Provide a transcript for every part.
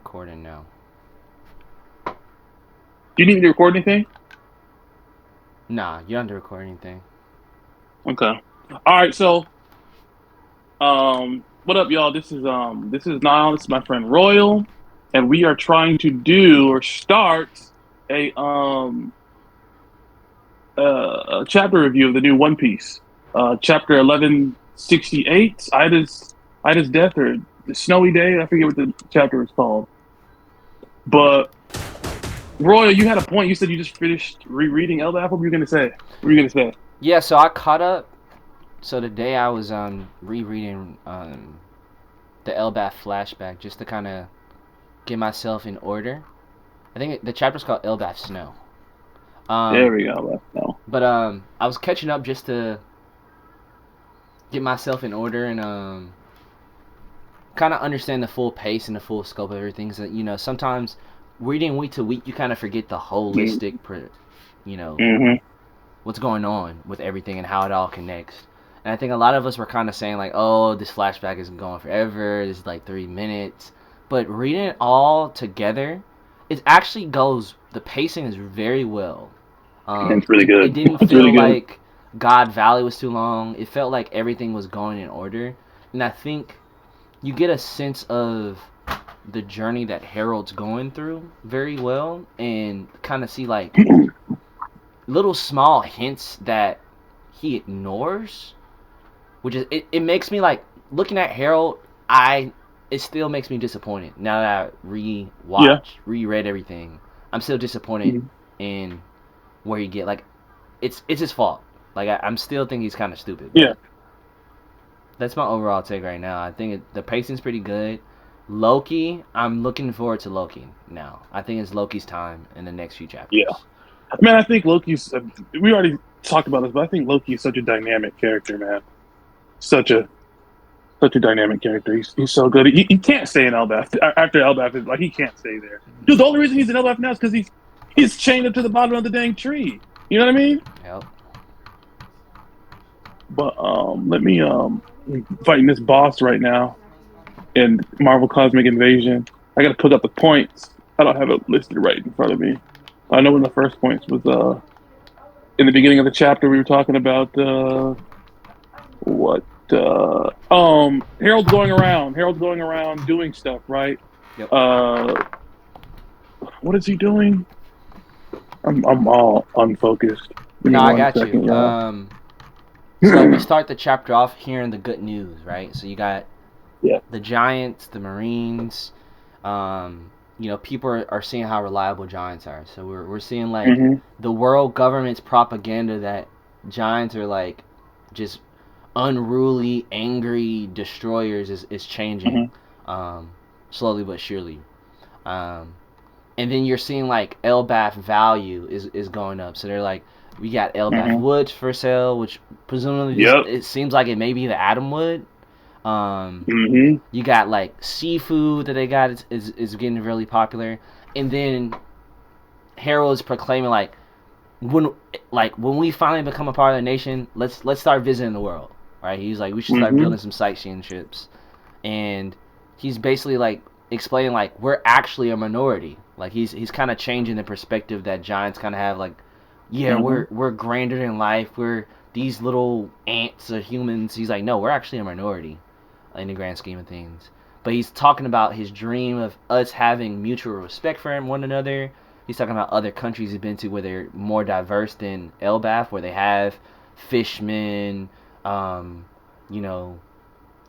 recording now. Do you need me to record anything? Nah, you don't have to record anything. Okay. All right. So, what up, y'all? This is Niall. This is my friend Royal, and we are trying to do or start a a chapter review of the new One Piece, chapter 1168. Ida's death or the snowy day. I forget what the chapter is called. But Royal, you had a point. You said you just finished rereading elbaph. What were you gonna say? What were you gonna say? Yeah, so I caught up. So today I was rereading the elbaph flashback just to kind of get myself in order. I think the chapter's called Elbaph Snow. There Um, we go. No. but I was catching up just to get myself in order and kind of understand the full pace and the full scope of everything. So, sometimes reading week to week, you kind of forget the holistic, you know, Mm-hmm. what's going on with everything and how it all connects. And I think a lot of us were kind of saying like, "Oh, this flashback isn't going forever. This is like 3 minutes." But reading it all together, it actually goes. The pacing is very well. It's really It good. didn't It's feel really good. like God Valley was too long. It felt like everything was going in order, and I think you get a sense of the journey that Harold's going through very well, and kind of see like little small hints that he ignores, which is it makes me like looking at Harold. I It still makes me disappointed now that I Yeah. reread everything. I'm still disappointed Mhm. in where he get like it's his fault. Like I'm still think he's kind of stupid, Yeah. but that's my overall take right now. I think the pacing's pretty good. Loki, I'm looking forward to Loki now. I think it's Loki's time in the next few Yeah. chapters. Man, I think Loki's. We already talked about this, but I think Loki is such a dynamic character, man. Such a such a dynamic character. He's so good. He can't stay in Elbaf after Elbaf is like he can't stay there. Dude, the only reason he's in Elbaf now is because he's chained up to the bottom of the dang tree. You know what I mean? Yep. But let me fighting this boss right now in Marvel Cosmic Invasion. I got to put up the points. I don't have it listed right in front of me. I know when the first points was in the beginning of the chapter we were talking about what Harold's going around doing stuff, right? Yep. Uh what is he doing? I'm all unfocused. Give me No, I one got you. second, y'all. So we start the chapter off hearing the good news, right? So you got Yeah. the Giants, the Marines. People are seeing how reliable Giants are. So we're seeing like Hmm. the world government's propaganda that Giants are like just unruly, angry destroyers is changing, Hmm. um, slowly but surely. Um, and then you're seeing like Elbath value is going up. So they're like, we got Elbath Hmm. woods for sale, which presumably Yep. it seems like it may be the Atom wood. Um, Hmm. you got like seafood that they got is getting really popular, and then Harold is proclaiming when when we finally become a part of the nation, let's start visiting the world. Right? He's like we should start Hmm. building some sightseeing trips, and he's basically like explaining like we're actually a minority. Like he's kind of changing the perspective that giants kind of have. Like, yeah, Hmm. we're grander than life. We're these little ants of humans. He's like, no, we're actually a minority in the grand scheme of things. But he's talking about his dream of us having mutual respect for one another. He's talking about other countries he's been to where they're more diverse than Elbaf, where they have fishmen, um, you know,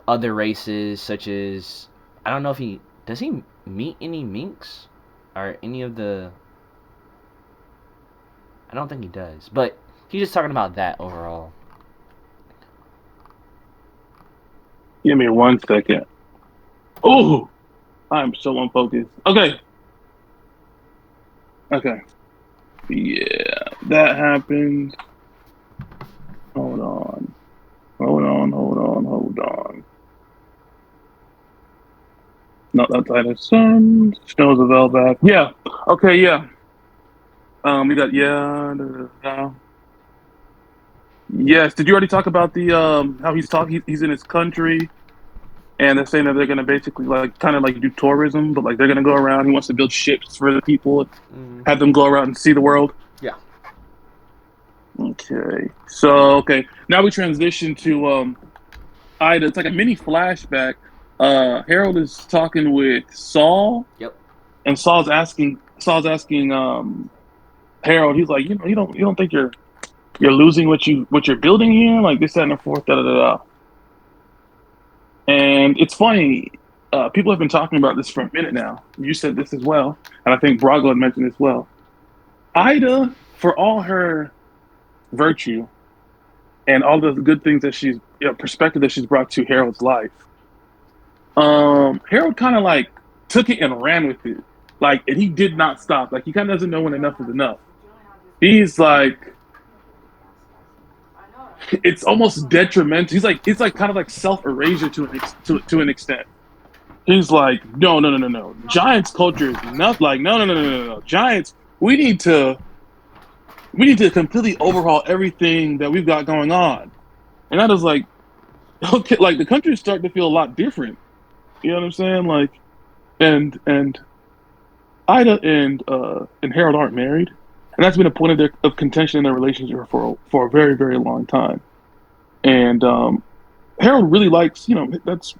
other races such as I don't know if he does he meet any minks or any of the I don't think he does, but he's just talking about that overall. Give me one second. Oh, I'm so unfocused. Okay. Okay. Yeah, that happened. Hold on. Hold on. Hold on. Hold on. Not outside of sun. Snows of Elbap. Yeah. Okay. Yeah. We got yeah. Da, da, da. Yes. Did you already talk about the how he's talking? He's in his country and they're saying that they're gonna basically like kind of like do tourism, but like they're gonna go around. He wants to build ships for the people, Mm, have them go around and see the world. yeah. Okay, so okay, now we transition to Ida. It's like a mini flashback. Harold is talking with Saul, Yep. and Saul's asking Harold. He's like, you don't think you're losing what you're building here, like this, that, and the fourth, da da da. Da. And it's funny. People have been talking about this for a minute now. You said this as well, and I think Brago had mentioned as well. Ida, for all her virtue and all the good things that perspective that she's brought to Harold's life, Harold kind of like took it and ran with it, like, and he did not stop. Like he kind of doesn't know when enough is enough. He's like, it's almost detrimental. He's like, it's like kind of like self erasure to an extent. He's like, no, no, no, no, no. Giants culture is not like, no, no, no, no, no, no. Giants, we need to completely overhaul everything that we've got going on. And I was like, okay, like the country is starting to feel a lot different. You know what I'm saying? Like, and Ida and Harold aren't married, and that's been a point of contention in their relationship for a very very long time. And Harold really likes, that's,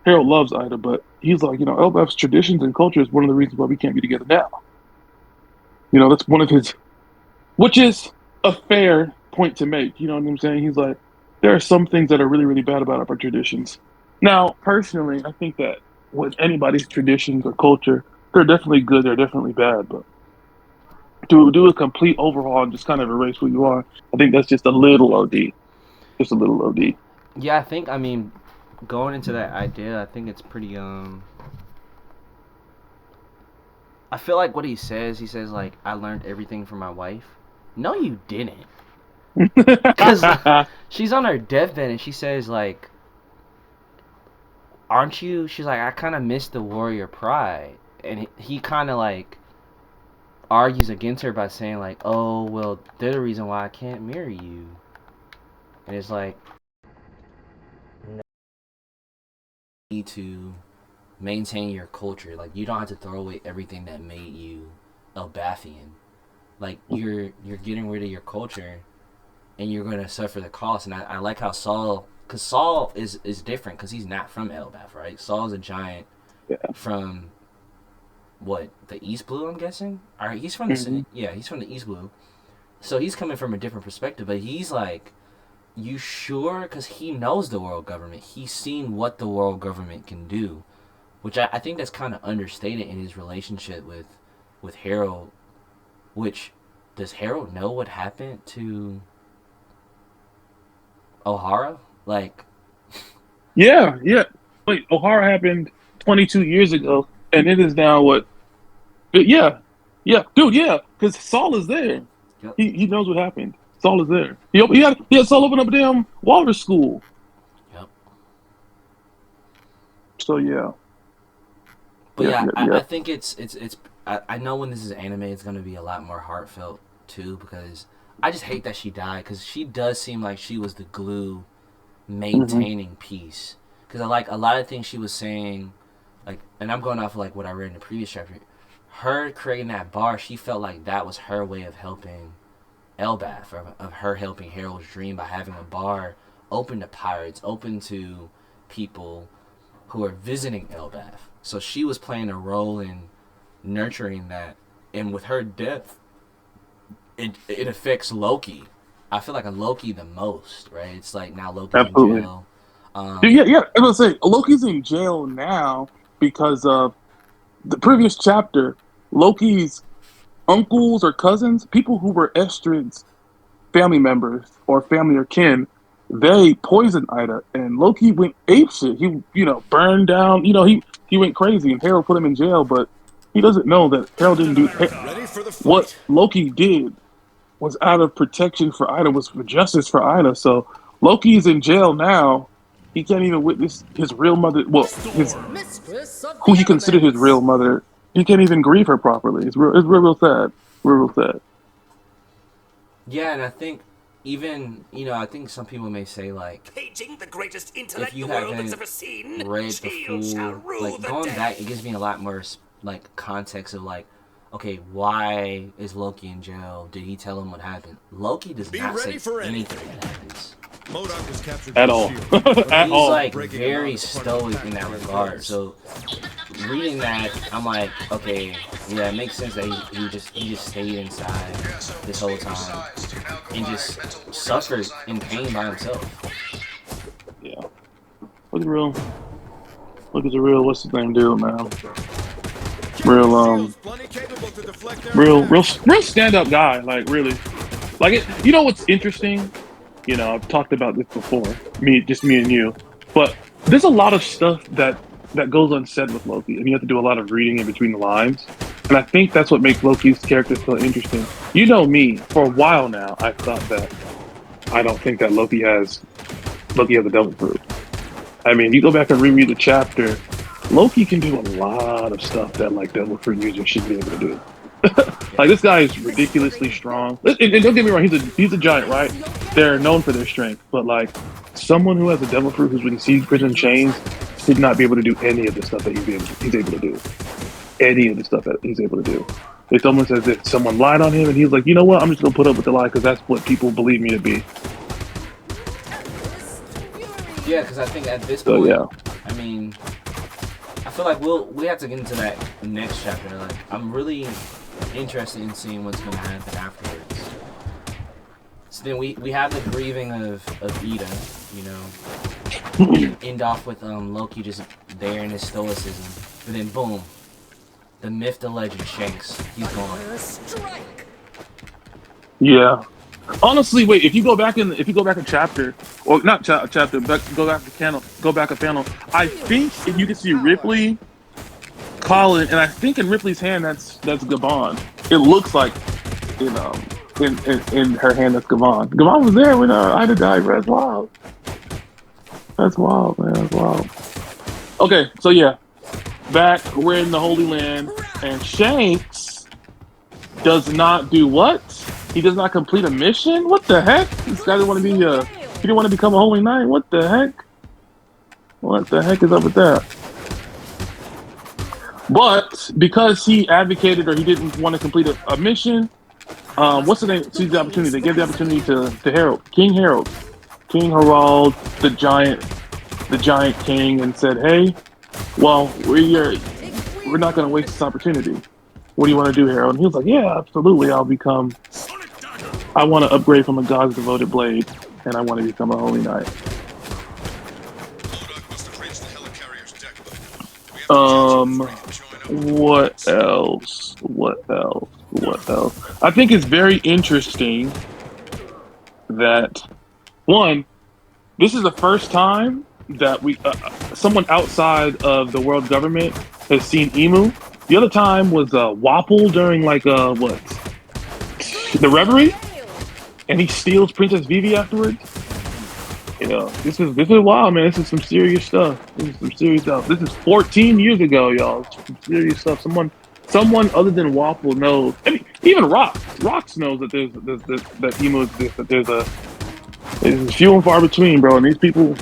Harold loves Ida, but he's like, Elbaph's traditions and culture is one of the reasons why we can't be together now. That's one of his, which is a fair point to make. You know what I'm saying? He's like, there are some things that are really, really bad about our traditions. Now, personally, I think that with anybody's traditions or culture, they're definitely good, they're definitely bad, but to do a complete overhaul and just kind of erase who you are, I think that's just a little OD. Just a little OD. Yeah, I mean, going into that idea, I think it's pretty I feel like what he says like I learned everything from my wife. No, you didn't. Cuz she's on her deathbed and she says like aren't you, she's like I kind of miss the warrior pride. And he kind of like argues against her by saying like, "Oh, well, they're the reason why I can't marry you." And it's like no, you need to maintain your culture. Like you don't have to throw away everything that made you Elbathian. Like you're getting rid of your culture and you're going to suffer the cost. And I like how Saul, because Saul is different because he's not from Elbaph, right? Saul's a giant Yeah. from what, the East Blue, I'm guessing. All right, he's from Mm-hmm. the yeah, he's from the East Blue, so he's coming from a different perspective. But he's like, you sure? Because he knows the world government. He's seen what the world government can do, which I think that's kind of understated in his relationship with Harold. Which does Harold know what happened to O'Hara? Like, Yeah, yeah. Wait, O'Hara happened 22 years ago, and it is now what? Yeah, yeah, dude, yeah, because Saul is there. yep, He knows what happened. Saul is there. He had Saul open up a damn water school. yep. So yeah, But yeah, yeah, yeah, I yeah. think it's I know when this is anime, it's gonna be a lot more heartfelt too because I just hate that she died because she does seem like she was the glue Mm-hmm. maintaining peace. Because I like a lot of things she was saying, like, and I'm going off of like what I read in the previous chapter. Her creating that bar, she felt like that was her way of helping Elbath, of her helping Harold's dream by having a bar open to pirates, open to people who are visiting Elbath. So she was playing a role in nurturing that, and with her death, it affects Loki. I feel like a Loki the most, right? It's like now Loki's in Absolutely. jail. Yeah, yeah, yeah. I was gonna say Loki's in jail now because of the previous chapter. Loki's uncles or cousins, people who were Estrid's family members or family or kin, they poisoned Ida, and Loki went apeshit. He, burned down. He went crazy, and Harold put him in jail. But he doesn't know that Harold didn't do Ready for the what fight. Loki did was out of protection for Ida, was for justice for Ida. So Loki's in jail now. He can't even witness his real mother. Well, his Storm. Mistress of who the he considered his real elements. mother. He can't even grieve her properly. It's real. It's real, real sad. Real, real sad. Yeah, and I think even I think some people may say like Paging the greatest if intellect you the world has haven't ever seen, read the Shield shall full rule like the going day. back, it gives me a lot more like context of like, okay, why is Loki in jail? Did he tell him what happened? Loki does Be not say ready for anything anything. that happens. MODOK was captured At by all. Shield, but At He's all. like breaking very him out as part of the stoic in that pact regard. was. So reading that, I'm like, okay, yeah, it makes sense that he just stayed inside this whole time and just suffered in pain by himself. Yeah. Look at real. Look at the real. What's his name, dude, man? Real Plenty capable to deflect their real attacks. stand-up guy. Like really. Like it. You know what's interesting? You know, I've talked about this before. Me and you. But there's a lot of stuff that goes unsaid with Loki, and you have to do a lot of reading in between the lines. And I think that's what makes Loki's character so interesting. You know me, for a while now, I thought that I don't think that Loki has a devil fruit. I mean, you go back and reread the chapter, Loki can do a lot of stuff that like devil fruit users should be able to do. Like this guy is ridiculously strong. And don't get me wrong, he's a giant, right? They're known for their strength, but like someone who has a devil fruit who's been sieged prison chains should not be able to do any of the stuff that he's able to do. Any of the stuff that he's able to do. It's almost as if someone lied on him, and he's like, you know what? I'm just gonna put up with the lie because that's what people believe me to be. Yeah, because I think at this So point, yeah, I mean, I feel like we have to get into that next chapter. Like, I'm really interested in seeing what's going to happen afterwards. So then we have the grieving of Ida, end off with Loki just there in his stoicism, but then boom, the myth, the legend, Shanks, he's gone. yeah. Honestly, wait. If you go back in chapter, or not chapter, but go back a panel. I think if you can see Ripley, Colin, and I think in Ripley's hand that's Gabon. It looks like in her hand that's Gabon. Gabon was there when Ida died. Bro. That's wild. That's wild, man. That's wild. Okay, so yeah, back we're in the Holy Land, and Shanks does not do what? He does not complete a mission? What the heck? This guy didn't want to be he didn't want to become a holy knight? What the heck? What the heck is up with that? But because he advocated or he didn't want to complete a mission, what's the name? Seized the opportunity. They gave the opportunity to Harold, King Harold, King Harald, the giant king, and said, "Hey, well, we're not going to waste this opportunity. What do you want to do, Harold?" And he was like, "Yeah, absolutely. I want to upgrade from a god's devoted blade, and I want to become a holy knight." What else? I think it's very interesting that one, this is the first time that someone outside of the world government has seen Emu. The other time was Wapple during like the Reverie, and he steals Princess Vivi afterwards. This is wild, man. This is some serious stuff. This is 14 years ago, y'all. Some serious stuff. Someone other than Wapple knows. I mean, even Rox knows that that Emu exists. That there's few and far between, bro. And these people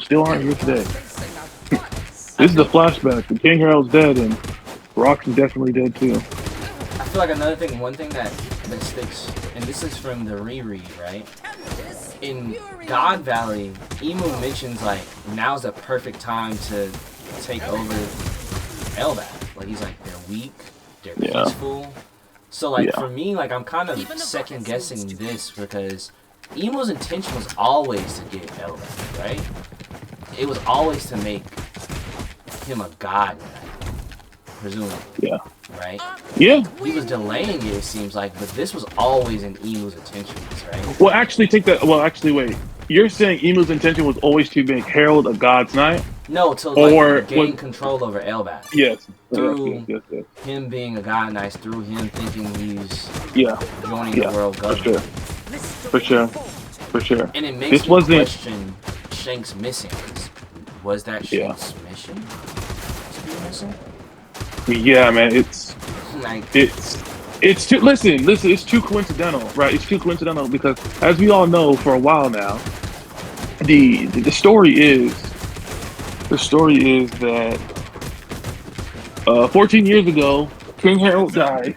still aren't here today. This is the flashback. The King Harold's dead, and Rox is definitely dead too. I feel like one thing that sticks, and this is from the reread, right? In God Valley, Emu mentions like now's the perfect time to take over elbaph. Like he's like, they're weak, they're peaceful. So like for me, like I'm kind of second guessing this because Emu's intention was always to get elbaph, right? It was always to make him a god knight, presumably. Yeah. Right? Yeah. He was delaying it seems like, but this was always in Emu's intentions, right? Well, actually, wait. You're saying Emu's intention was always to make Harold a god's knight? No, to like gain control over elbaph. Yes. Through yes. him being a god knight, through him thinking he's joining the world government. For sure. And it makes me question Shanks missing. Was that Shanks' mission to be missing? Yeah, man, it's It's too listen. It's too coincidental, right? It's too coincidental because, as we all know, for a while now, the story is that 14 years ago, King Harold died.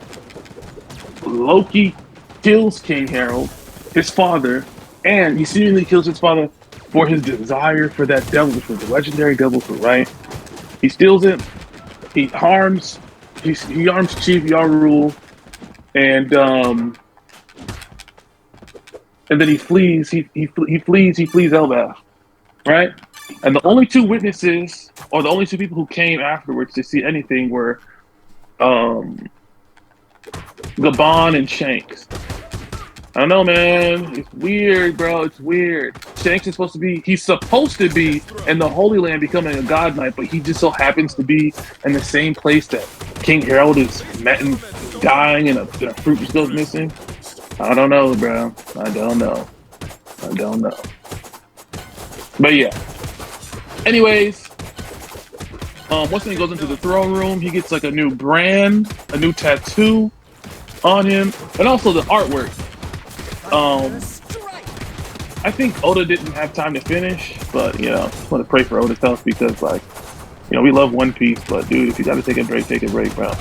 Loki kills King Harold, his father, and he seemingly kills his father for his desire for that devil fruit, the legendary devil fruit, right? He steals it. He harms. He harms Chief Yarul, and then he flees. He flees. He flees Elbaph, right? And the only two witnesses, or the only two people who came afterwards to see anything, were um, Gabon and Shanks. I don't know, man. It's weird, bro. It's weird. Shanks is supposed to be, he's supposed to be in the Holy Land becoming a God Knight, but he just so happens to be in the same place that King Harold is met and dying and a fruit still missing. I don't know, bro. I don't know. But yeah. Anyways, once he goes into the throne room, he gets like a new brand, a new tattoo on him, and also the artwork. I think Oda didn't have time to finish, but I want to pray for Oda's health because, like, we love One Piece, but dude, if you got to take a break, bro.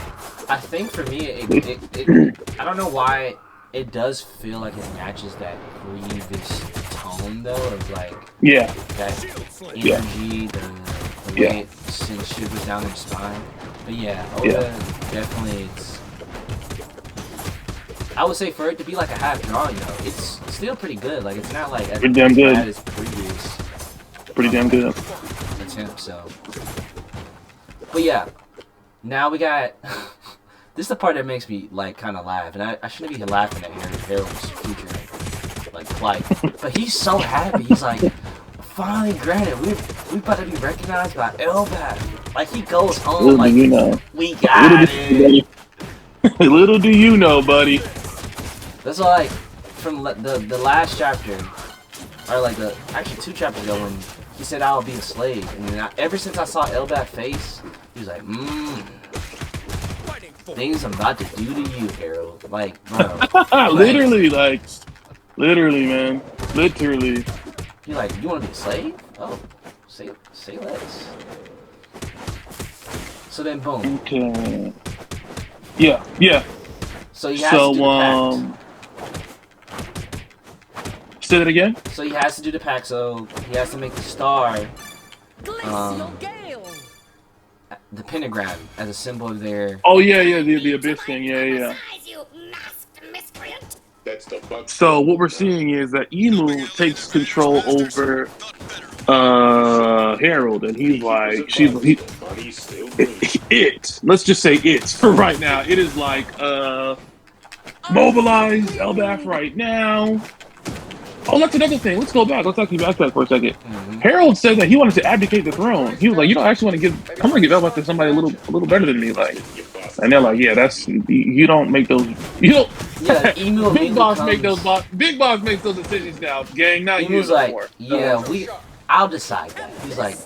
I think for me, it I don't know why it does feel like it matches that grievous tone though of like that energy, the way it sends shivers down their spine. But Oda definitely I would say for it to be like a half drawing though, it's still pretty good. Like it's not like as pretty damn good. Bad as previous. Pretty damn good. Attempt, so. But yeah, now we got. This is the part that makes me like kind of laugh, and I shouldn't be laughing at Harold's future, like plight. But he's so happy. He's like, finally, granted, we about to be recognized by elbaph. Like he goes home Little like, do you know. We got it. Little do you know, buddy. That's like from the last chapter, or like actually 2 chapters ago when he said I'll be a slave, and then ever since I saw Elbaph's face, he was like, things I'm about to do to you, Harold. Like, bro. Literally, man. Literally. You're like, you want to be a slave? Oh, say less. So then, boom. Okay. Yeah. So he has to do the pact. Say that again? So he has to do the pact, so he has to make the star, the pentagram, as a symbol of their... Oh, yeah, the abyss thing, yeah. So what we're seeing is that Emu takes control over Harold, and he's like, let's just say it for right now. It is like, mobilize elbaph right now. Oh, that's another thing. Let's go back. Let's actually backtrack for a second. Harold said that he wanted to abdicate the throne. He was like, I actually want to I'm gonna give elbaph to somebody a little better than me, like. And they're like, you don't make those. You don't. Yeah, Emu Big Boss make those. Big Boss makes those decisions now, gang. Not you. Emu's like, anymore. I'll decide that. He's like,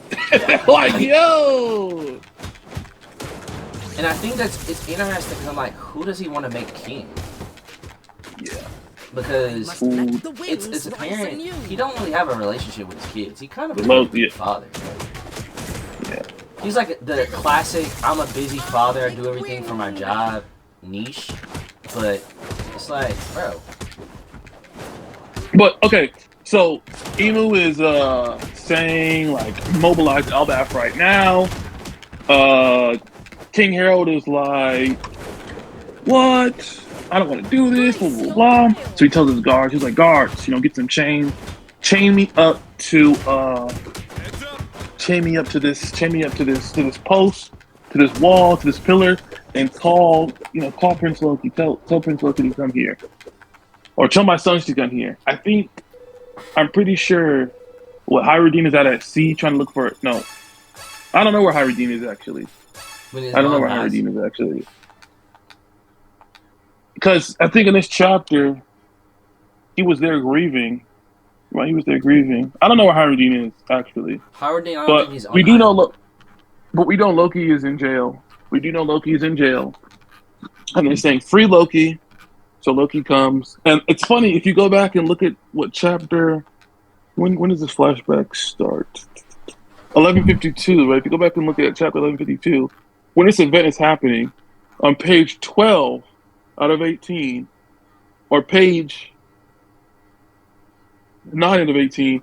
like, yo. And I think it's interesting because I'm like, who does he want to make king? Yeah. Because it's apparent he don't really have a relationship with his kids. He kind of a father. Yeah. He's like the classic, I'm a busy father, I do everything for my job niche. But it's like, bro. But okay, so Emu is saying like mobilize elbaph right now. King Harold is like, what? I don't want to do this, blah, blah, blah. So he tells his guards, he's like, guards, get some chain me up to this post, to this wall, to this pillar, and call Prince Loki, tell Prince Loki to come here. Or tell my sons to come here. I'm pretty sure Hyradine is at sea trying to look for it. No. I don't know where Hyradine is actually. I don't know where Hyradine is actually. Because I think in this chapter, he was there grieving. Right, he was there grieving. I don't know where Hyradine is actually. Hyradine, I don't think he's on. But we know Loki is in jail. We do know Loki is in jail. and they're saying free Loki. So Loki comes, and it's funny if you go back and look at what chapter. When does this flashback start? 1152, right? If you go back and look at chapter 1152, when this event is happening, on page 12 out of 18, or page 9 out of 18,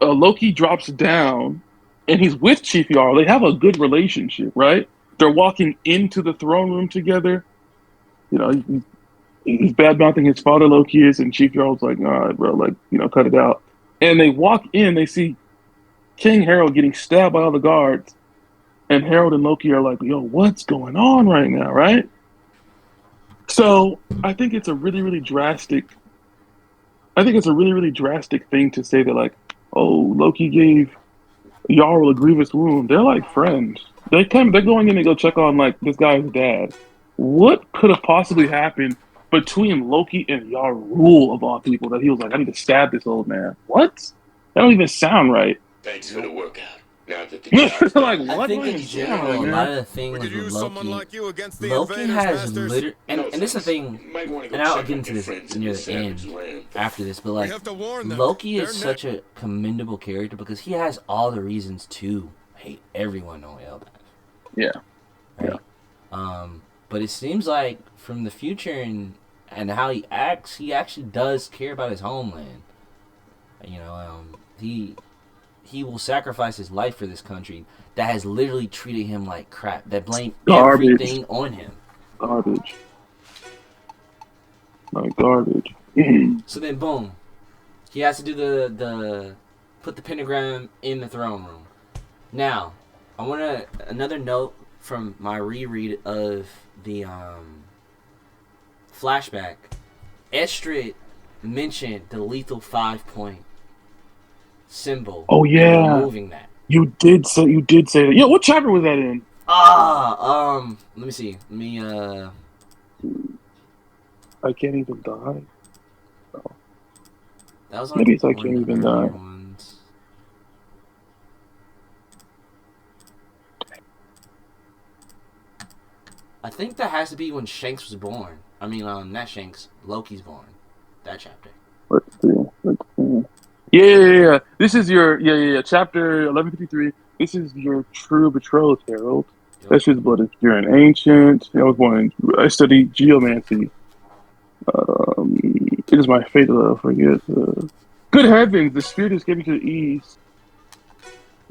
Loki drops down, and he's with Chief Jarl. They have a good relationship, right? They're walking into the throne room together. You know, he's bad mouthing his father, Loki is, and Chief Jarl's like, all right, bro, like, cut it out. And they walk in, they see King Harold getting stabbed by all the guards, and Harold and Loki are like, yo, what's going on right now, right? So I think it's a really, really drastic. I think it's a really, really drastic thing to say that, like, oh, Loki gave Jarl a grievous wound. They're like friends. They're going in to go check on like this guy's dad. What could have possibly happened between Loki and Jarl of all people that he was like, I need to stab this old man? What? That don't even sound right. Thanks for the workout. Now that the like, I what? think in general, a lot of the things We with could use someone Loki, like you against the Loki invaders, has masters. literally, and this is the thing, and I'll get into this near the end after this, but We like, have to warn them. Loki is They're such a commendable character because he has all the reasons to hate everyone on elbaph. Yeah. Right? But it seems like from the future and how he acts, he actually does care about his homeland. He will sacrifice his life for this country that has literally treated him like crap, that blame everything on him. Garbage. Like garbage. So then, boom, he has to do the put the pentagram in the throne room. Now, I want another note from my reread of the flashback. Estrid mentioned the lethal 5-point symbol. Oh yeah, removing that. You did say that. Yeah, what chapter was that in? Let me see. I can't even die. Oh. That was Maybe it's I can't even die. Ones. I think that has to be when Shanks was born. I mean, not Shanks, Loki's born. That chapter. Let's see. Yeah. This is your chapter 1153. This is your true betrothed, Harold. Yep. That's his blood is pure and ancient. I studied geomancy. It is my fate that I forget. Good heavens, the spirit is giving to the east.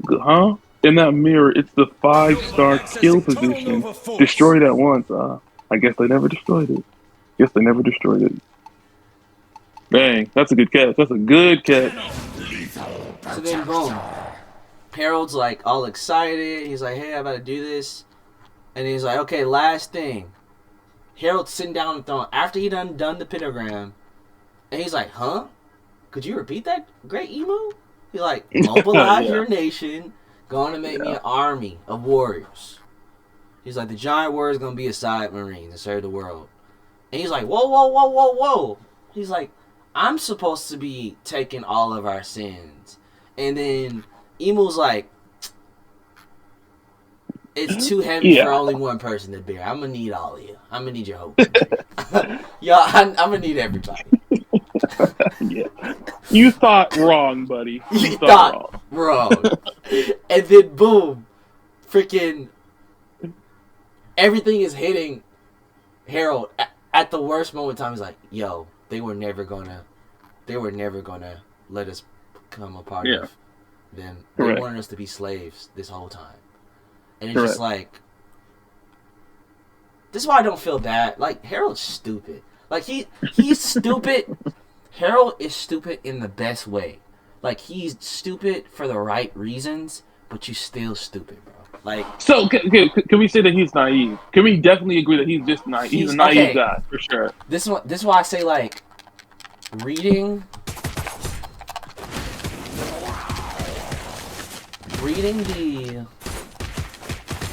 Huh? In that mirror, it's the 5-star kill position. Destroyed at once. I guess they never destroyed it. Bang, that's a good catch. So then, boom. Harold's like all excited. He's like, hey, I'm about to do this. And he's like, okay, last thing. Harold's sitting down on the throne after he done the pentagram. And he's like, huh? Could you repeat that, Great Emu? He's like, mobilize your nation. Going to make me an army of warriors. He's like, the giant warrior is going to be aside Marines and serve the world. And he's like, whoa. He's like, I'm supposed to be taking all of our sins. And then Emu's like, it's too heavy for only one person to bear. I'm going to need all of you. I'm going to need your whole country. Y'all, I'm going to need everybody. Yeah. You thought wrong, buddy. You thought wrong. And then, boom, freaking everything is hitting Harold at the worst moment in time. He's like, yo, they were never gonna let us become a part of them. They wanted us to be slaves this whole time. And it's just like, this is why I don't feel bad. Like, Harold's stupid. Like, he's stupid. Harold is stupid in the best way. Like, he's stupid for the right reasons, but you still stupid, bro. Like, so can we say that he's naive? Can we definitely agree that he's just naive? He's a naive guy for sure. This is why I say, like, reading the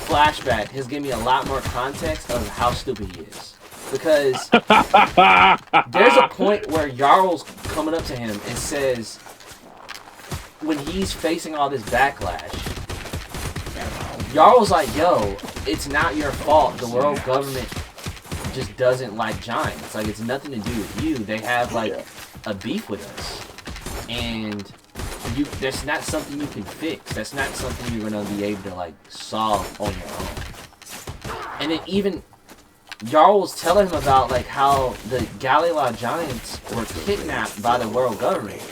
flashback has given me a lot more context of how stupid he is. Because there's a point where Jarl's coming up to him and says, when he's facing all this backlash, Jarl's like, yo, it's not your fault. The world government just doesn't like giants. Like, it's nothing to do with you. They have like a beef with us, and that's not something you can fix. That's not something you're gonna be able to like solve on your own. And then even Jarl was telling him about like how the Galila giants were kidnapped by the world government.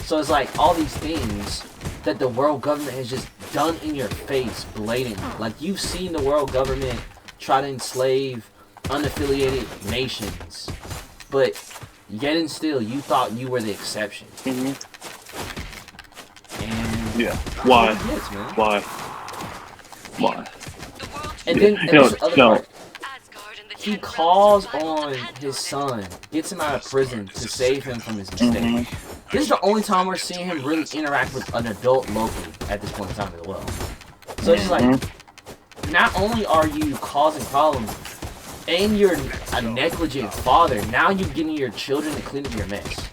So it's like all these things that the world government has just done in your face blatantly. Like, you've seen the world government try to enslave unaffiliated nations, but yet and still you thought you were the exception. And Why? Yes, man. Why? And then there's the other part. He calls on his son, gets him out of prison to save him from his mistake. This is the only time we're seeing him really interact with an adult Loki at this point in time as well. So it's just like, not only are you causing problems, and you're a negligent father, now you're getting your children to clean up your mess.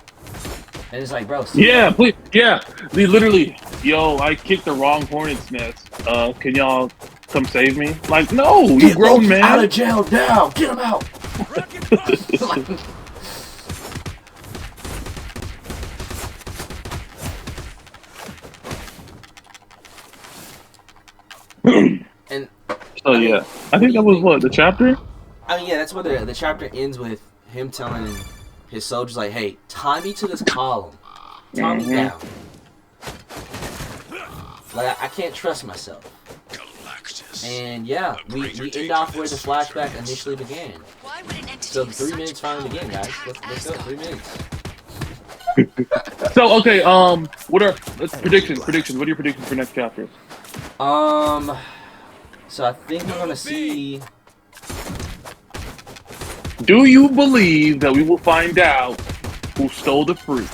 And it's like, bro. Please, they literally, yo, I kicked the wrong hornet's nest. Can y'all come save me? Like, no, you grown man. Out of jail now, get him out. And so yeah, I think that was what the chapter. I mean, yeah, that's what the chapter ends with him telling his soldiers, like, "Hey, tie me to this column, tie me down. Like, I can't trust myself." And yeah, we end off where the flashback initially began. So 3 minutes finally began, guys. Let's go. 3 minutes. So okay, what are predictions? What are your predictions for next chapter? So I think we're gonna see. Do you believe that we will find out who stole the fruit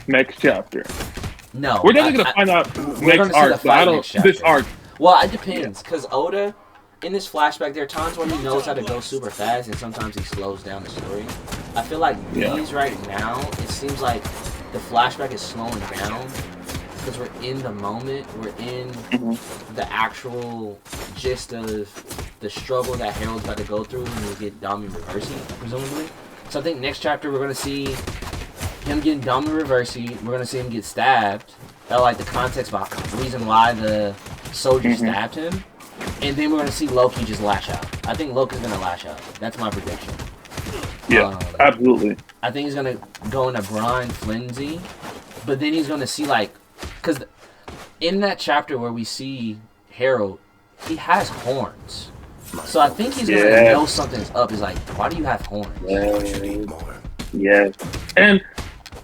next chapter? No. We're definitely gonna find out next arc. So I don't. This arc. Well, it depends, because Oda, in this flashback, there are times when he knows how to go super fast, and sometimes he slows down the story. I feel like these right now, it seems like the flashback is slowing down, because we're in the moment, we're in the actual gist of the struggle that Harold's about to go through when we get Dami Reversi, presumably. So I think next chapter we're going to see him getting Dami Reversi, we're going to see him get stabbed. That, like, the context about the reason why the soldier stabbed him. And then we're going to see Loki just lash out. I think Loki's going to lash out. That's my prediction. Yeah, absolutely. I think he's going to go into blind frenzy. But then he's going to see, like... Because in that chapter where we see Harold, he has horns. So I think he's going to know something's up. He's like, why do you have horns? Yes. And...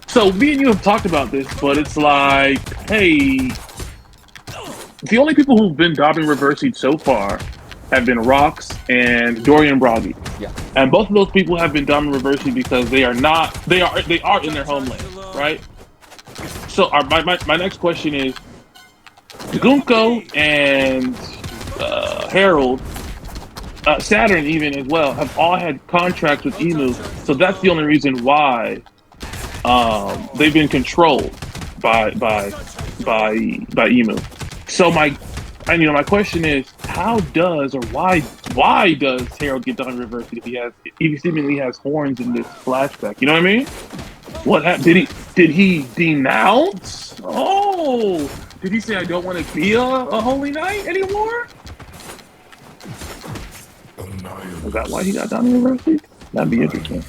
So, me and you have talked about this, but it's like, hey, the only people who've been Dabi Reversied so far have been Rox and Dorian Broggy. Yeah. And both of those people have been Dabi Reversied because they are in their homeland, right? So, my next question is, Gunko and Harold, Saturn even as well, have all had contracts with Emu, so that's the only reason why they've been controlled by Emu. So my question is, how does or why does Harold get done reversed if he seemingly has horns in this flashback? You know what I mean? What happened? Did he denounce? Oh, did he say I don't want to be a holy knight anymore? Is that why he got done reversed? That'd be interesting.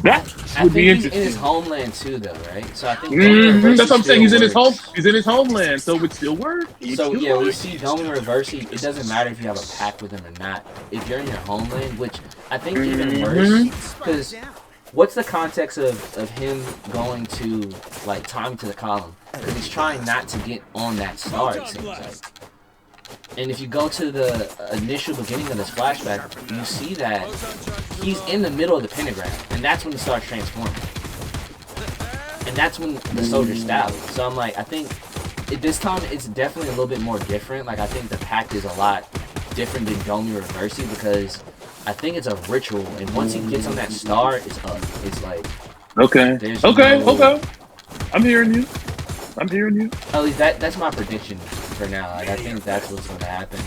That would be interesting. He's in his homeland too, though, right? So I think that's what I'm saying. He's in his home. He's in his homeland, so it would still work. So yeah, we see Domi Reversi. It doesn't matter if you have a pact with him or not. If you're in your homeland, which I think even worse, because what's the context of him going to like time to the column? Because he's trying not to get on that star. It seems like. And if you go to the initial beginning of this flashback, you see that he's in the middle of the pentagram, and that's when he starts transforming. And that's when the soldier stabs him. So I'm like, I think this time it's definitely a little bit more different. Like, I think the pact is a lot different than Domi Reversi because I think it's a ritual, and once he gets on that star, it's up. It's like... Okay. I'm hearing you. At least that's my prediction for now. Like, I think that's what's going to happen.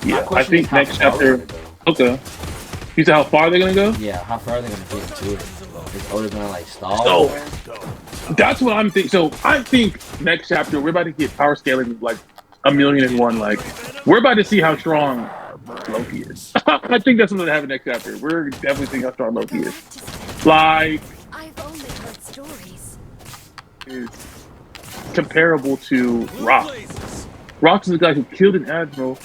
Yeah, I question think is how next far chapter. they're gonna Okay. You said how far they're gonna go? Yeah, how far are they gonna get into it? Is Oda gonna like stall? So that's what I'm thinking. So I think next chapter we're about to get power scaling like 1,000,001. Like we're about to see how strong Loki is. I think that's what's gonna happen next chapter. We're definitely seeing how strong Loki is. Like I've only heard stories. is comparable to Rock. Rock's the guy who killed an admiral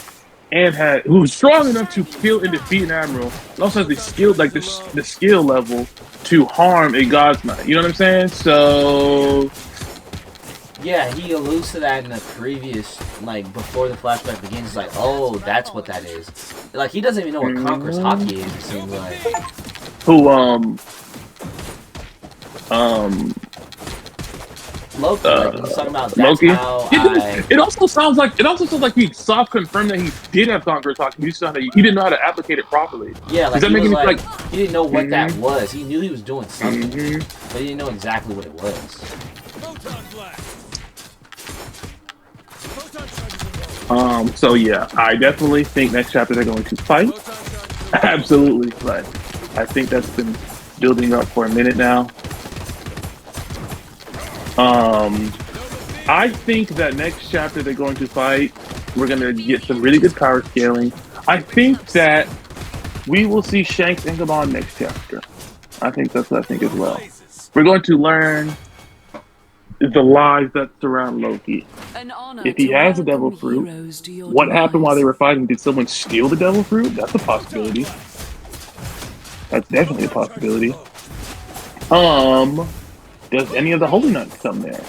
and who was strong enough to kill and defeat an admiral. And also has the skill, like the skill level to harm a god's knight. You know what I'm saying? So Yeah, he alludes to that in the previous, like before the flashback begins. He's like, oh, that's what that is. Like he doesn't even know what Conqueror's hockey is. It seems like. who Loki, like he's talking about that's Loki. how It also sounds like he soft confirmed that he did have Conqueror's hockey. He didn't know how to applicate it properly. Yeah, like Does that he make was any like he didn't know what that was. He knew he was doing something, but he didn't know exactly what it was. Photon blast. Photon charges involved. So yeah, I definitely think next chapter they're going to fight. Photon charges Absolutely, but I think that's been building up for a minute now. I think that next chapter they're going to fight. We're going to get some really good power scaling. I think that we will see Shanks and Gabon next chapter. I think that's what I think as well. We're going to learn the lies that surround Loki. If he has a devil fruit, what happened while they were fighting? Did someone steal the devil fruit? That's a possibility. That's definitely a possibility. Does any of the Holy Knights come there?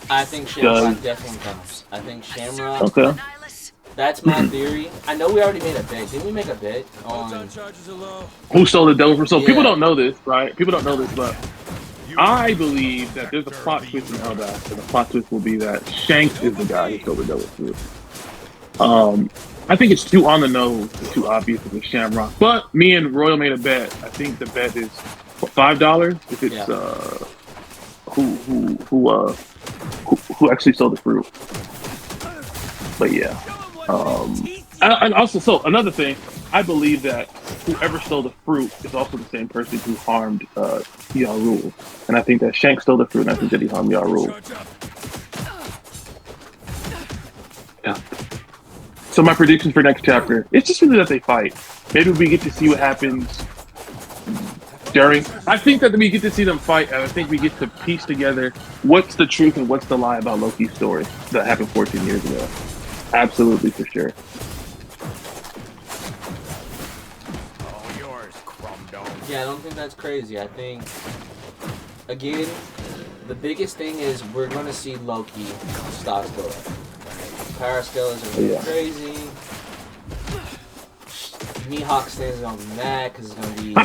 I think Shamrock definitely comes. I think Shamrock. Okay. That's my theory. I know we already made a bet. Didn't we make a bet Photon on? charges are low. Who stole the devil fruit? So Yeah. people don't know this, right? People don't know this, but I believe that there's a plot twist in elbaph, and the plot twist will be that Shanks is the guy who stole the devil fruit. I think it's too on the nose, too obvious with Shamrock. But me and Royal made a bet. I think the bet is $5 if it's who actually stole the fruit. But yeah. And also, so another thing, I believe that whoever stole the fruit is also the same person who harmed Yarul. And I think that Shanks stole the fruit, and I think that he harmed Yarul. Charge up. Yeah. So my predictions for next chapter, it's just really that they fight. Maybe we get to see what happens during. I think that we get to see them fight, and I think we get to piece together what's the truth and what's the lie about Loki's story that happened 14 years ago. Absolutely, for sure. All yours, crumb dome. Yeah, I don't think that's crazy. I think again, the biggest thing is we're gonna see Loki stocks go up. Power scale is gonna be crazy. Mihawk stands gonna be mad because it's gonna be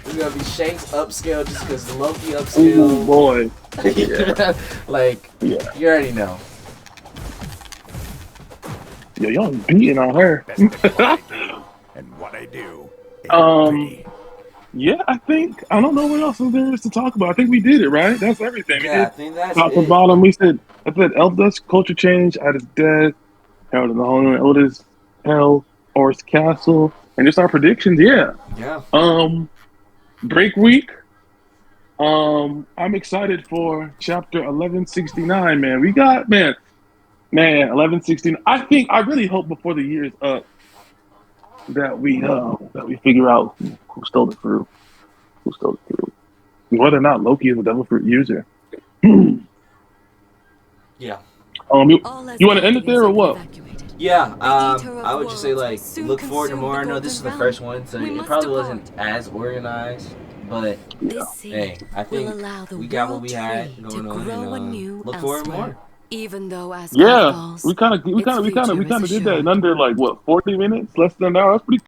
it's gonna be Shanks upscale just because Loki upscale. Oh boy. Yeah. Like you already know. Yo, y'all beating on her. And what I do. Ain't pretty. Yeah, I don't know what else there is to talk about. I think we did it, right? That's everything. Yeah, I think that's Top to it. bottom, I said Elbaph, culture change, at his death, Harold and the Holy Otis, Hell, Or's Castle, and just our predictions. Yeah. Break week. I'm excited for chapter 1169. Man, we got 1169. I really hope before the year is up that we figure out who stole the fruit. Whether or not Loki is a devil fruit user. Yeah. You want to end it there or what? Yeah, I would just say like look forward to more. I know this is the first one, so it probably wasn't as organized, but hey, I think we got what we had going on, and look forward to more. Even though as Yeah, we kind of did that in under like what 40 minutes, less than an hour. That's pretty